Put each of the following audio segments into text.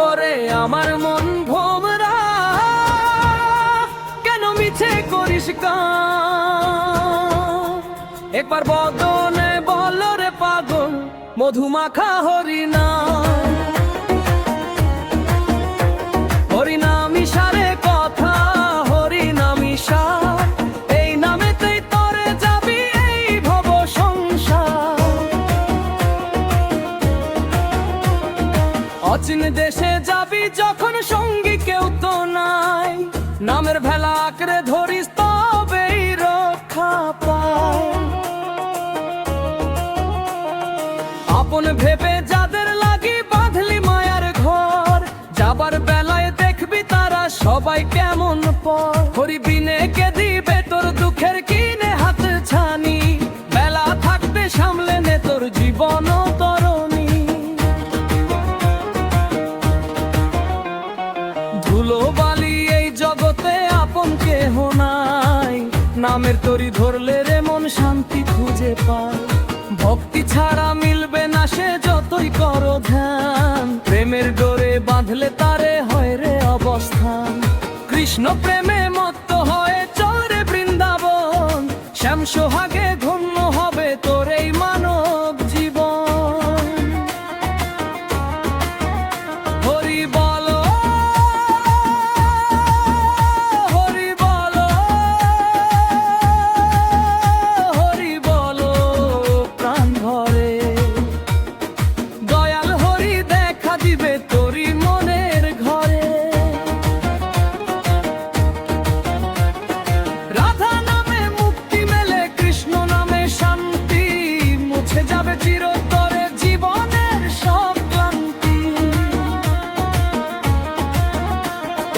ওরে আমার মন ভোমরা, কেন মিছে করিস গান? একবার বদনে বল রে পাগল, মধুমাখা হরিনাম। হরিনাম ইশারে কথা, হরিনাম ইশার, এই নামেতেই তরে যাবি এই ভব সংসার। অচিন দেশে যাবি যখন সঙ্গী কেউ তো নাই, নামের ভেলা আঁকড়ে ধরিস তবেই রক্ষা পায়। আপন ভেবে যাদের লাগি বাঁধলি মায়ার ঘর, যাবার বেলায় দেখবি তারা সবাই কেমন পর। হরি বিনে কে দিবে তোর দুঃখের কিনে হাত ছানি, বেলা থাকতে সামলে নে তোর জীবন তরণী। ধুলো বালি এই জগতে আপন কেহ নাই, নামের তরি ধরলে রে মন শান্তি খুঁজে পায়। ভক্তি ছাড়া মিলবে না সে যতই করো ধ্যান, প্রেমের ডোরে বাঁধলে তারে হয় রে অবস্থান। কৃষ্ণ প্রেমে মত্ত হয়ে চল রে বৃন্দাবন, শ্যাম সোহাগে ধন্য হবে তোর এই মানব জীবন। হরি বলো, হরি বলো, হরি বলো প্রাণ ভরে। দয়াল হরি দেখা দিবে তোরি মনের ঘরে। রাধা নামে মুক্তি মেলে, কৃষ্ণ নামে শান্তি, মুছে যাবে চিরতরে জীবনের সব ক্লান্তি।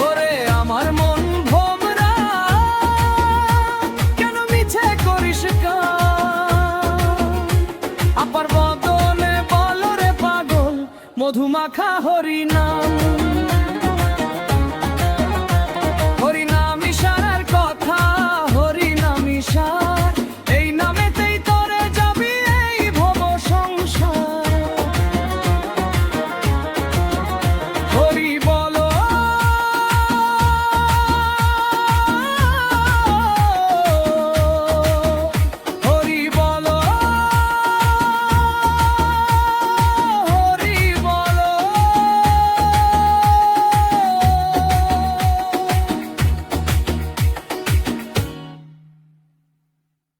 ওরে আমার মন ভোমরা, কেন মিছে করিস গান? আপার বদনে বল রে পাগল, মধুমাখা হরিনাম।